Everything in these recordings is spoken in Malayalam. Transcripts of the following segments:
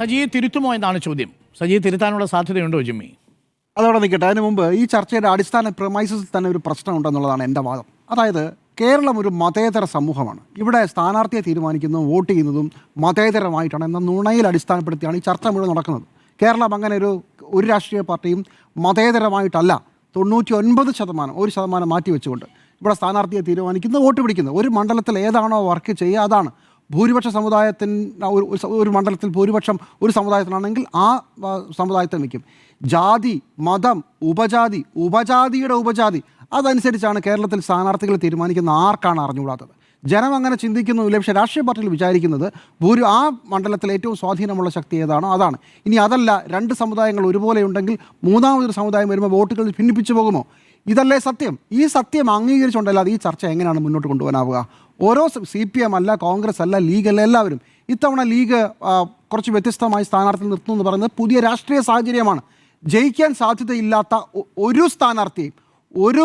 സജിയെ തിരുത്തുമോ എന്നാണ് ചോദ്യം. സജിയെ തിരുത്താനുള്ള സാധ്യതയുണ്ടോ ജിമ്മി? അതവിടെ നിൽക്കട്ടെ. അതിന് മുമ്പ് ഈ ചർച്ചയുടെ അടിസ്ഥാന പ്രമൈസസിൽ തന്നെ ഒരു പ്രശ്നമുണ്ടെന്നുള്ളതാണ് എൻ്റെ വാദം. അതായത് കേരളം ഒരു മതേതര സമൂഹമാണ്. ഇവിടെ സ്ഥാനാർത്ഥിയെ തീരുമാനിക്കുന്നതും വോട്ട് ചെയ്യുന്നതും മതേതരമായിട്ടാണ് എന്ന നുണയിൽ അടിസ്ഥാനപ്പെടുത്തിയാണ് ഈ ചർച്ച മുഴുവൻ നടക്കുന്നത്. കേരളം അങ്ങനെ ഒരു രാഷ്ട്രീയ പാർട്ടിയും മതേതരമായിട്ടല്ല 99% 1% മാറ്റി വെച്ചുകൊണ്ട് ഇവിടെ സ്ഥാനാർത്ഥിയെ തീരുമാനിക്കുന്നത്, വോട്ട് പിടിക്കുന്നത്. ഒരു മണ്ഡലത്തിൽ ഏതാണോ വർക്ക് ചെയ്യുക അതാണ്. ഭൂരിപക്ഷ സമുദായത്തിന് ഒരു മണ്ഡലത്തിൽ ഭൂരിപക്ഷം ഒരു സമുദായത്തിനാണെങ്കിൽ ആ സമുദായത്തെ വയ്ക്കും. ജാതി, മതം, ഉപജാതിയുടെ ഉപജാതി അതനുസരിച്ചാണ് കേരളത്തിൽ സ്ഥാനാർത്ഥികൾ തീരുമാനിക്കുന്ന ആർക്കാണ് അറിഞ്ഞുകൂടാത്തത്. ജനം അങ്ങനെ ചിന്തിക്കുന്നുമില്ല. പക്ഷേ രാഷ്ട്രീയ പാർട്ടികൾ വിചാരിക്കുന്നത് ആ മണ്ഡലത്തിൽ ഏറ്റവും സ്വാധീനമുള്ള ശക്തി ഏതാണോ അതാണ്. ഇനി അതല്ല, രണ്ട് സമുദായങ്ങൾ ഒരുപോലെ ഉണ്ടെങ്കിൽ മൂന്നാമതൊരു സമുദായം വരുമ്പോൾ വോട്ടുകൾ ഭിന്നിപ്പിച്ചു പോകുമോ? ഇതല്ലേ സത്യം? ഈ സത്യം അംഗീകരിച്ചുകൊണ്ടല്ലാതെ ഈ ചർച്ച എങ്ങനെയാണ് മുന്നോട്ട് കൊണ്ടുപോകാനാവുക? ഓരോ CPM അല്ല, കോൺഗ്രസ് അല്ല, ലീഗല്ല, എല്ലാവരും ഇത്തവണ ലീഗ് കുറച്ച് വ്യത്യസ്തമായി സ്ഥാനാർത്ഥി നിർത്തുന്നു എന്ന് പറയുന്നത് പുതിയ രാഷ്ട്രീയ സാഹചര്യമാണ്. ജയിക്കാൻ സാധ്യതയില്ലാത്ത ഒരു സ്ഥാനാർത്ഥിയെയും ഒരു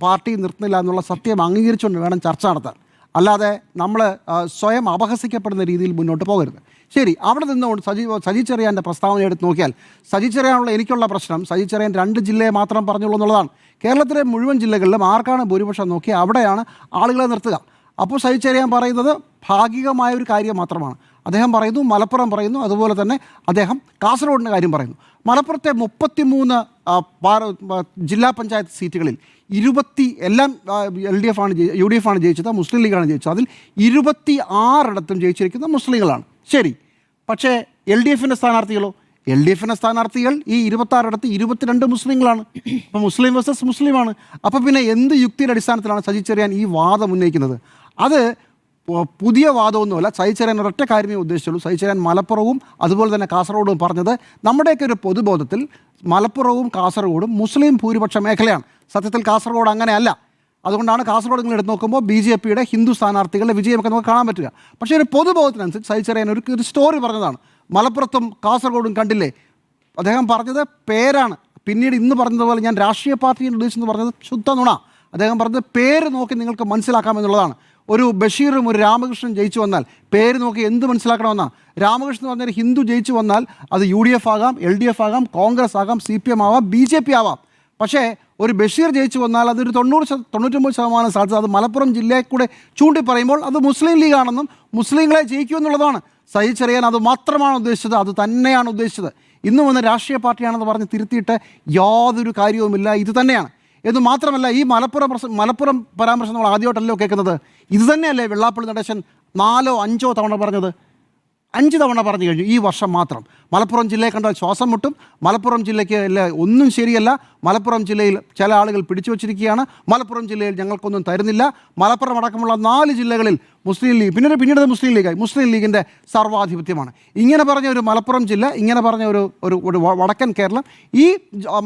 പാർട്ടി നിർത്തുന്നില്ല എന്നുള്ള സത്യം അംഗീകരിച്ചുകൊണ്ട് വേണം ചർച്ച നടത്താൻ. അല്ലാതെ നമ്മൾ സ്വയം അപഹസിക്കപ്പെടുന്ന രീതിയിൽ മുന്നോട്ട് പോകരുത്. ശരി, അവിടെ നിന്നുകൊണ്ട് സജി ചെറിയാൻ്റെ പ്രസ്താവന എടുത്ത് നോക്കിയാൽ സജി ചെറിയാനുള്ള എനിക്കുള്ള പ്രശ്നം, സജി ചെറിയാൻ 2 ജില്ലയെ മാത്രം പറഞ്ഞുള്ളൂ എന്നുള്ളതാണ്. കേരളത്തിലെ മുഴുവൻ ജില്ലകളിലും ആർക്കാണ് ഭൂരിപക്ഷം നോക്കി അവിടെയാണ് ആളുകളെ നിർത്തുക. അപ്പോൾ സജി ചെറിയാൻ പറയുന്നത് ഭാഗികമായ ഒരു കാര്യം മാത്രമാണ്. അദ്ദേഹം പറയുന്നു, മലപ്പുറം പറയുന്നു, അതുപോലെ തന്നെ അദ്ദേഹം കാസർഗോഡിൻ്റെ കാര്യം പറയുന്നു. മലപ്പുറത്തെ 33 ജില്ലാ പഞ്ചായത്ത് സീറ്റുകളിൽ 20 എല്ലാം UDF ആണ് ജയിച്ചത്, മുസ്ലിം ലീഗാണ് ജയിച്ചത്. അതിൽ 26 ജയിച്ചിരിക്കുന്നത് മുസ്ലിങ്ങളാണ്. ശരി, പക്ഷേ LDFൻ്റെ സ്ഥാനാർത്ഥികളോ? LDFൻ്റെ സ്ഥാനാർത്ഥികൾ ഈ 26 22 മുസ്ലിങ്ങളാണ്. അപ്പോൾ മുസ്ലിം വേഴ്സസ് മുസ്ലിമാണ്. അപ്പോൾ പിന്നെ എന്ത് യുക്തിയുടെ അടിസ്ഥാനത്തിലാണ് സജി ചെറിയാൻ ഈ വാദം ഉന്നയിക്കുന്നത്? അത് പുതിയ വാദമൊന്നുമല്ല. സജി ചെറിയാൻ ഒരൊറ്റ കാര്യമേ ഉദ്ദേശിച്ചുള്ളൂ. സജി ചെറിയാൻ മലപ്പുറവും അതുപോലെ തന്നെ കാസർഗോഡും പറഞ്ഞത് നമ്മുടെയൊക്കെ ഒരു പൊതുബോധത്തിൽ മലപ്പുറവും കാസർഗോഡും മുസ്ലിം ഭൂരിപക്ഷ മേഖലയാണ്. സത്യത്തിൽ കാസർഗോഡ് അങ്ങനെയല്ല. അതുകൊണ്ടാണ് കാസർഗോഡ് നിങ്ങൾ എടുത്ത് നോക്കുമ്പോൾ BJPയുടെ ഹിന്ദു സ്ഥാനാർത്ഥികളുടെ വിജയമൊക്കെ നമുക്ക് കാണാൻ പറ്റുക. പക്ഷേ ഒരു പൊതുബോധത്തിനനുസരിച്ച് സജി ചെറിയാൻ ഒരു സ്റ്റോറി പറഞ്ഞതാണ്. മലപ്പുറത്തും കാസർഗോഡും കണ്ടില്ലേ? അദ്ദേഹം പറഞ്ഞത് പേരാണ്. പിന്നീട് ഇന്ന് പറഞ്ഞതുപോലെ ഞാൻ രാഷ്ട്രീയ പാർട്ടിയെ ഉദ്ദേശിച്ചെന്ന് പറഞ്ഞത് ശുദ്ധ നുണ. അദ്ദേഹം പറഞ്ഞത് പേര് നോക്കി നിങ്ങൾക്ക് മനസ്സിലാക്കാമെന്നുള്ളതാണ്. ഒരു ബഷീറും ഒരു രാമകൃഷ്ണൻ ജയിച്ചു വന്നാൽ പേര് നോക്കി എന്ത് മനസ്സിലാക്കണമെന്നാണ്. രാമകൃഷ്ണൻ എന്ന് പറഞ്ഞൊരു ഹിന്ദു ജയിച്ചു വന്നാൽ അത് UDF ആകാം, LDF ആകാം, കോൺഗ്രസ് ആകാം, CPM ആവാം, BJP ആവാം. പക്ഷേ ഒരു ബഷീർ ജയിച്ചു വന്നാൽ അതൊരു 99% സാധ്യത അത് മലപ്പുറം ജില്ലയെ കൂടെ ചൂണ്ടി പറയുമ്പോൾ അത് മുസ്ലിം ലീഗാണെന്നും മുസ്ലിങ്ങളെ ജയിക്കുമെന്നുള്ളതാണ്. സജി ചെറിയാൻ അത് മാത്രമാണ് ഉദ്ദേശിച്ചത്, അത് തന്നെയാണ് ഉദ്ദേശിച്ചത്. ഇന്നും വന്ന രാഷ്ട്രീയ പാർട്ടിയാണെന്ന് പറഞ്ഞ് തിരുത്തിയിട്ട് യാതൊരു കാര്യവുമില്ല. ഇത് തന്നെയാണ്. എന്ന് മാത്രമല്ല, ഈ മലപ്പുറം പരാമർശം നമ്മൾ ആദ്യമായിട്ടല്ലോ കേൾക്കുന്നത്. ഇത് തന്നെയല്ലേ വെള്ളാപ്പള്ളി നടേശൻ 4 or 5 തവണ പറഞ്ഞത്? 5 തവണ പറഞ്ഞു കഴിഞ്ഞു ഈ വർഷം മാത്രം. മലപ്പുറം ജില്ലയെ കണ്ടാൽ ശ്വാസം മുട്ടും. മലപ്പുറം ജില്ലയ്ക്ക് ഒന്നും ശരിയല്ല. മലപ്പുറം ജില്ലയിൽ ചില ആളുകൾ പിടിച്ചു വച്ചിരിക്കുകയാണ്. മലപ്പുറം ജില്ലയിൽ ഞങ്ങൾക്കൊന്നും തരുന്നില്ല. മലപ്പുറം അടക്കമുള്ള 4 ജില്ലകളിൽ മുസ്ലിം ലീഗ്, പിന്നീട് മുസ്ലിം ലീഗായി. മുസ്ലിം ലീഗിൻ്റെ സർവാധിപത്യമാണ്. ഇങ്ങനെ പറഞ്ഞ ഒരു മലപ്പുറം ജില്ല, ഇങ്ങനെ പറഞ്ഞ ഒരു വടക്കൻ കേരളം, ഈ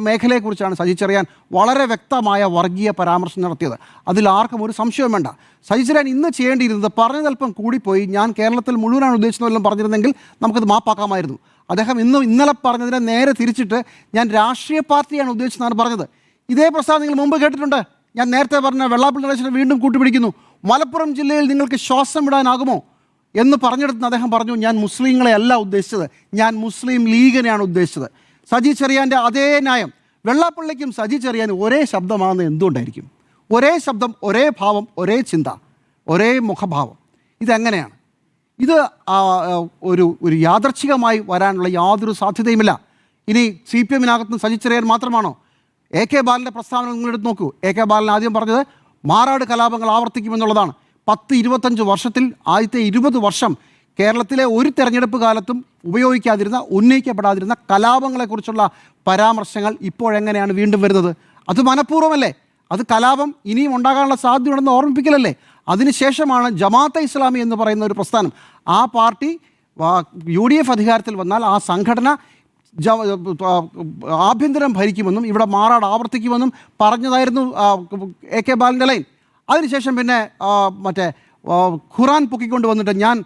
മേഖലയെക്കുറിച്ചാണ് സജി ചെറിയാൻ വളരെ വ്യക്തമായ വർഗീയ പരാമർശം നടത്തിയത്. അതിൽ ആർക്കും ഒരു സംശയവും വേണ്ട. സജി ചെറിയാൻ ഇന്ന് ചെയ്യേണ്ടിയിരുന്നത് പറഞ്ഞതല്പം കൂടിപ്പോയി. ഞാൻ കേരളത്തിൽ മുഴുവനാണ് ഉദ്ദേശിച്ചതെല്ലാം പറഞ്ഞിരുന്നെങ്കിൽ നമുക്കത് മാപ്പാക്കാമായിരുന്നു. അദ്ദേഹം ഇന്നലെ പറഞ്ഞതിനെ നേരെ തിരിച്ചിട്ട് ഞാൻ രാഷ്ട്രീയ പാർട്ടിയാണ് ഉദ്ദേശിച്ചതെന്നാണ് പറഞ്ഞത്. ഇതേ പ്രസ്താവന നിങ്ങൾ മുമ്പ് കേട്ടിട്ടുണ്ട്. ഞാൻ നേരത്തെ പറഞ്ഞ വെള്ളാപ്പള്ളി നടേശനെ വീണ്ടും കൂട്ടിപ്പിടിക്കുന്നു. മലപ്പുറം ജില്ലയിൽ നിങ്ങൾക്ക് ശ്വാസം വിടാനാകുമോ എന്ന് പറഞ്ഞെടുത്ത് അദ്ദേഹം പറഞ്ഞു, ഞാൻ മുസ്ലിങ്ങളെ അല്ല ഉദ്ദേശിച്ചത്, ഞാൻ മുസ്ലിം ലീഗിനെയാണ് ഉദ്ദേശിച്ചത്. സജി ചെറിയാൻ്റെ അതേ ന്യായം വെള്ളാപ്പള്ളിക്കും സജി ചെറിയാനും ഒരേ ശബ്ദമാണെന്ന് എന്തുകൊണ്ടായിരിക്കും? ഒരേ ശബ്ദം, ഒരേ ഭാവം, ഒരേ ചിന്ത, ഒരേ മുഖഭാവം. ഇതെങ്ങനെയാണ്? ഇത് ഒരു യാദർച്ഛികമായി വരാനുള്ള യാതൊരു സാധ്യതയുമില്ല. ഇനി CPMനകത്തുനിന്ന് സജി ചെറിയാൻ മാത്രമാണോ? AK ബാലൻ്റെ പ്രസ്താവന നിങ്ങളെടുത്ത് നോക്കൂ. AK ബാലൻ ആദ്യം പറഞ്ഞത് മാറാട് കലാപങ്ങൾ ആവർത്തിക്കുമെന്നുള്ളതാണ്. 10-25 വർഷത്തിൽ ആദ്യത്തെ 20 വർഷം കേരളത്തിലെ ഒരു തെരഞ്ഞെടുപ്പ് കാലത്തും ഉന്നയിക്കപ്പെടാതിരുന്ന കലാപങ്ങളെക്കുറിച്ചുള്ള പരാമർശങ്ങൾ ഇപ്പോഴെങ്ങനെയാണ് വീണ്ടും വരുന്നത്? അത് മനഃപൂർവ്വമല്ലേ? അത് കലാപം ഇനിയും ഉണ്ടാകാനുള്ള സാധ്യതയുണ്ടെന്ന് ഓർമ്മിപ്പിക്കലല്ലേ? അതിനുശേഷമാണ് ജമാഅത്തെ ഇസ്ലാമി എന്ന് പറയുന്ന ഒരു പ്രസ്ഥാനം, ആ പാർട്ടി UDF അധികാരത്തിൽ വന്നാൽ ആ സംഘടന ആഭ്യന്തരം ഭരിക്കുമെന്നും ഇവിടെ മാറാട് ആവർത്തിക്കുമെന്നും പറഞ്ഞതായിരുന്നു AK ബാലൻ്റെ ലൈൻ. അതിനുശേഷം പിന്നെ ഖുറാൻ പൊക്കിക്കൊണ്ട് വന്നിട്ട് ഞാൻ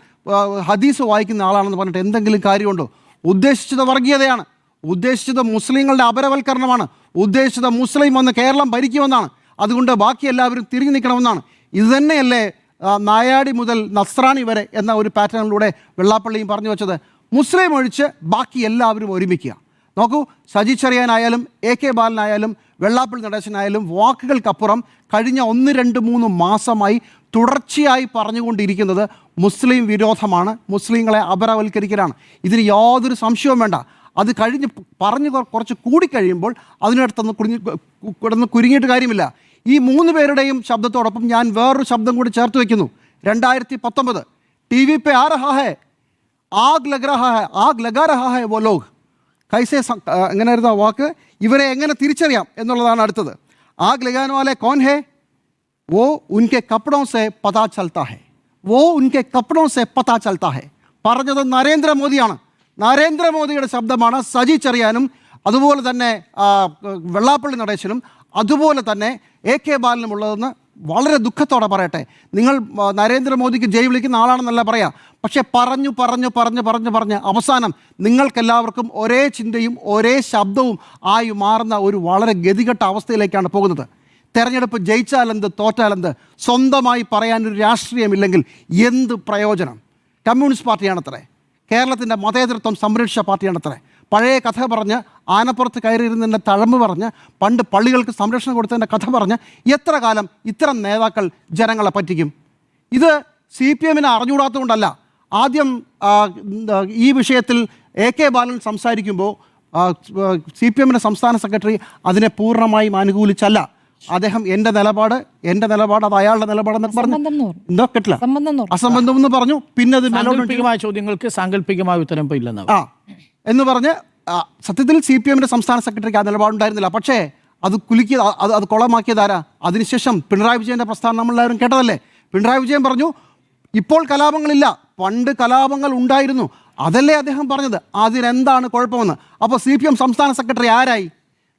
ഹദീസ് വായിക്കുന്ന ആളാണെന്ന് പറഞ്ഞിട്ട് എന്തെങ്കിലും കാര്യമുണ്ടോ? ഉദ്ദേശിച്ചത് വർഗീയതയാണ്, ഉദ്ദേശിച്ചത് മുസ്ലിങ്ങളുടെ അപരവൽക്കരണമാണ്, ഉദ്ദേശിച്ചത് മുസ്ലിം വന്ന് കേരളം ഭരിക്കുമെന്നാണ്. അതുകൊണ്ട് ബാക്കി എല്ലാവരും തിരിഞ്ഞു നിൽക്കണമെന്നാണ്. ഇതുതന്നെയല്ലേ നായാടി മുതൽ നസ്രാണി വരെ എന്ന ഒരു പാറ്റേണിലൂടെ വെള്ളാപ്പള്ളിയും പറഞ്ഞു വെച്ചത്? മുസ്ലിം ഒഴിച്ച് ബാക്കി എല്ലാവരും ഒരുമിക്കുക. നോക്കൂ, സജി ചെറിയാനായാലും AK ബാലനായാലും വെള്ളാപ്പള്ളി നടേശനായാലും വാക്കുകൾക്കപ്പുറം കഴിഞ്ഞ 1, 2, 3 മാസമായി തുടർച്ചയായി പറഞ്ഞുകൊണ്ടിരിക്കുന്നത് മുസ്ലിം വിരോധമാണ്, മുസ്ലിങ്ങളെ അപരവൽക്കരിക്കലാണ്. ഇതിന് യാതൊരു സംശയവും വേണ്ട. അത് പറഞ്ഞ് കുറച്ച് കൂടിക്കഴിയുമ്പോൾ അതിനടുത്തൊന്ന് കുരുങ്ങിയിട്ട് കാര്യമില്ല. ഈ 3 പേരുടെയും ശബ്ദത്തോടൊപ്പം ഞാൻ വേറൊരു ശബ്ദം കൂടി ചേർത്ത് വയ്ക്കുന്നു. 2019 TV पे आ रहा है, आग लग रहा है, आग लगा रहा है वो लोग. കൈസെ എങ്ങനെയായിരുന്നു ആ വാക്ക്? ഇവരെ എങ്ങനെ തിരിച്ചറിയാം എന്നുള്ളതാണ് അടുത്തത്. ആഗ് ലഗാനെ വാലെ കോൻ ഹേ? वो उनके कपड़ों से पता चलता है, वो उनके कपड़ों से पता चलता है. പറഞ്ഞത് നരേന്ദ്രമോദിയാണ്. നരേന്ദ്രമോദിയുടെ ശബ്ദമാണ് സജി ചെറിയാനും അതുപോലെ തന്നെ വെള്ളാപ്പള്ളി നടേശനും അതുപോലെ തന്നെ AK ബാലനും ഉള്ളതെന്ന് വളരെ ദുഃഖത്തോടെ പറയട്ടെ. നിങ്ങൾ നരേന്ദ്രമോദിക്ക് ജയ് വിളിക്കുന്ന ആളാണെന്നല്ല പറയാം, പക്ഷേ പറഞ്ഞ് അവസാനം നിങ്ങൾക്കെല്ലാവർക്കും ഒരേ ചിന്തയും ഒരേ ശബ്ദവും ആയി മാറുന്ന ഒരു വളരെ ഗതികെട്ട അവസ്ഥയിലേക്കാണ് പോകുന്നത്. തെരഞ്ഞെടുപ്പ് ജയിച്ചാലെന്ത് തോറ്റാലെന്ത്, സ്വന്തമായി പറയാനൊരു രാഷ്ട്രീയമില്ലെങ്കിൽ എന്ത് പ്രയോജനം? കമ്മ്യൂണിസ്റ്റ് പാർട്ടിയാണത്രേ, കേരളത്തിൻ്റെ മതേതരത്വം സംരക്ഷിച്ച പാർട്ടിയാണത്രേ. പഴയ കഥ പറഞ്ഞ് ആനപ്പുറത്ത് കയറിയിരുന്നതിൻ്റെ തഴമ്പ് പറഞ്ഞ് പണ്ട് പള്ളികൾക്ക് സംരക്ഷണം കൊടുത്തതിൻ്റെ കഥ പറഞ്ഞ് എത്ര കാലം ഇത്തരം നേതാക്കൾ ജനങ്ങളെ പറ്റിക്കും? ഇത് CPM അറിഞ്ഞുകൂടാത്തതുകൊണ്ടല്ല. ആദ്യം ഈ വിഷയത്തിൽ AK ബാലൻ സംസാരിക്കുമ്പോൾ CPM സംസ്ഥാന സെക്രട്ടറി അതിനെ പൂർണ്ണമായും അനുകൂലിച്ചല്ല. അദ്ദേഹം എൻ്റെ നിലപാട് അത് അയാളുടെ നിലപാടെന്ന് പറഞ്ഞു. എന്തോ കേട്ടില്ല, അസംബന്ധം എന്ന് പറഞ്ഞു. പിന്നെ അത് സാങ്കല്പികമായ ചോദ്യങ്ങൾക്ക് സാങ്കല്പികമായ ഉത്തരം ഇല്ലെന്ന് എന്ന് പറഞ്ഞ് സത്യത്തിൽ CPM സംസ്ഥാന സെക്രട്ടറിക്ക് ആ നിലപാടുണ്ടായിരുന്നില്ല. പക്ഷേ അത് അത് കുളമാക്കിയതാരാ? അതിനുശേഷം പിണറായി വിജയൻ്റെ പ്രസ്ഥാനം നമ്മളെല്ലാവരും കേട്ടതല്ലേ. പിണറായി വിജയൻ പറഞ്ഞു ഇപ്പോൾ കലാപങ്ങളില്ല, പണ്ട് കലാപങ്ങൾ ഉണ്ടായിരുന്നു. അതല്ലേ അദ്ദേഹം പറഞ്ഞത്. അതിനെന്താണ് കുഴപ്പമെന്ന്. അപ്പോൾ CPM സംസ്ഥാന സെക്രട്ടറി ആരായി?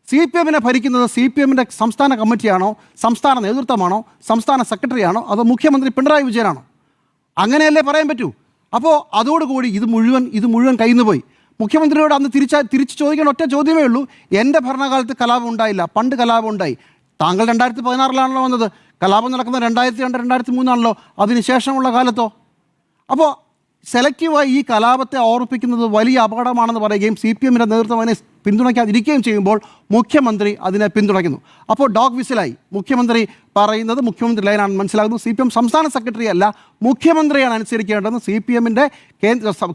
CPM ഭരിക്കുന്നത് CPM സംസ്ഥാന കമ്മിറ്റിയാണോ, സംസ്ഥാന നേതൃത്വമാണോ, സംസ്ഥാന സെക്രട്ടറിയാണോ, അതോ മുഖ്യമന്ത്രി പിണറായി വിജയനാണോ? അങ്ങനെയല്ലേ പറയാൻ പറ്റൂ. അപ്പോൾ അതോടുകൂടി ഇത് മുഴുവൻ കയ്യിൽ നിന്ന് പോയി. മുഖ്യമന്ത്രിയോട് അന്ന് തിരിച്ച് ചോദിക്കേണ്ട ഒറ്റ ചോദ്യമേ ഉള്ളൂ, എൻ്റെ ഭരണകാലത്ത് കലാപം ഉണ്ടായില്ല, പണ്ട് കലാപം ഉണ്ടായി. താങ്കൾ 2016 വന്നത്, കലാപം നടക്കുന്നത് 2002, 2003 അതിനുശേഷമുള്ള കാലത്തോ? അപ്പോൾ സെലക്റ്റീവായി ഈ കലാപത്തെ ഓർമ്മിപ്പിക്കുന്നത് വലിയ അപകടമാണെന്ന് പറയുകയും CPM നേതൃത്വം അതിനെ പിന്തുണയ്ക്കാതിരിക്കുകയും ചെയ്യുമ്പോൾ മുഖ്യമന്ത്രി അതിനെ പിന്തുണയ്ക്കുന്നു. അപ്പോൾ ഡോഗ് വിസിലായി. മുഖ്യമന്ത്രി പറയുന്നത് മുഖ്യമന്ത്രി ലൈനാണെന്ന് മനസ്സിലാകുന്നു. CPM സംസ്ഥാന സെക്രട്ടറി അല്ല, മുഖ്യമന്ത്രിയാണ് അനുസരിക്കേണ്ടതെന്ന് CPM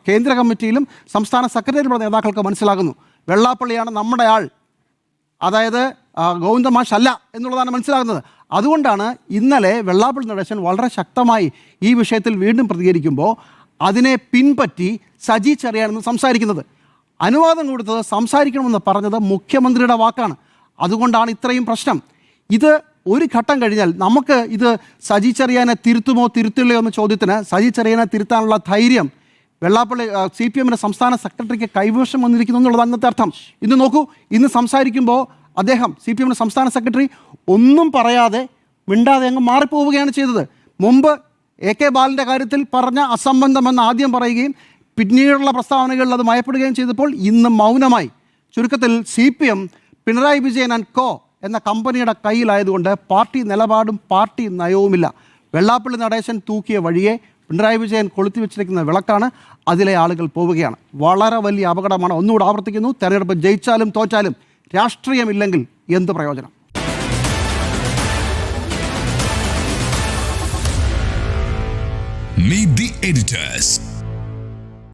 കേന്ദ്ര കമ്മിറ്റിയിലും സംസ്ഥാന സെക്രട്ടറിയിലുള്ള നേതാക്കൾക്ക് മനസ്സിലാകുന്നു. വെള്ളാപ്പള്ളിയാണ് നമ്മുടെ ആൾ, അതായത് ഗോവിന്ദ മാഷ് അല്ല എന്നുള്ളതാണ് മനസ്സിലാകുന്നത്. അതുകൊണ്ടാണ് ഇന്നലെ വെള്ളാപ്പള്ളി നടേശൻ വളരെ ശക്തമായി ഈ വിഷയത്തിൽ വീണ്ടും പ്രതികരിക്കുമ്പോൾ അതിനെ പിൻപറ്റി സജി ചെറിയാനെന്ന് സംസാരിക്കുന്നത്. അനുവാദം കൊടുത്തത്, സംസാരിക്കണമെന്ന് പറഞ്ഞത് മുഖ്യമന്ത്രിയുടെ വാക്കാണ്. അതുകൊണ്ടാണ് ഇത്രയും പ്രശ്നം. ഇത് ഒരു ഘട്ടം കഴിഞ്ഞാൽ നമുക്ക് ഇത് സജി ചെറിയാനെ തിരുത്തുമോ തിരുത്തില്ലയോ എന്ന ചോദ്യത്തിന് സജി ചെറിയാനെ തിരുത്താനുള്ള ധൈര്യം വെള്ളാപ്പള്ളി CPM സംസ്ഥാന സെക്രട്ടറിക്ക് കൈവശം വന്നിരിക്കുന്നു എന്നുള്ളത് അന്നത്തെ അർത്ഥം. ഇന്ന് നോക്കൂ, ഇന്ന് സംസാരിക്കുമ്പോൾ അദ്ദേഹം CPM സംസ്ഥാന സെക്രട്ടറി ഒന്നും പറയാതെ മിണ്ടാതെ അങ്ങ് മാറിപ്പോവുകയാണ് ചെയ്തത്. മുമ്പ് AK ബാലൻ്റെ കാര്യത്തിൽ പറഞ്ഞ അസംബന്ധമെന്ന് ആദ്യം പറയുകയും പിന്നീടുള്ള പ്രസ്താവനകളിൽ അത് മയപ്പെടുകയും ചെയ്തപ്പോൾ ഇന്ന് മൗനമായി. ചുരുക്കത്തിൽ CPM പിണറായി വിജയൻ ആൻഡ് കോ എന്ന കമ്പനിയുടെ കയ്യിലായതുകൊണ്ട് പാർട്ടി നിലപാടും പാർട്ടി നയവുമില്ല. വെള്ളാപ്പള്ളി നടേശൻ തൂക്കിയ വഴിയെ പിണറായി വിജയൻ കൊളുത്തി വെച്ചിരിക്കുന്ന വിളക്കാണ്, അതിലെ ആളുകൾ പോവുകയാണ്. വളരെ വലിയ അപകടമാണ്. ഒന്നുകൂടെ ആവർത്തിക്കുന്നു, തെരഞ്ഞെടുപ്പ് ജയിച്ചാലും തോറ്റാലും രാഷ്ട്രീയമില്ലെങ്കിൽ എന്ത് പ്രയോജനം? Meet the editors.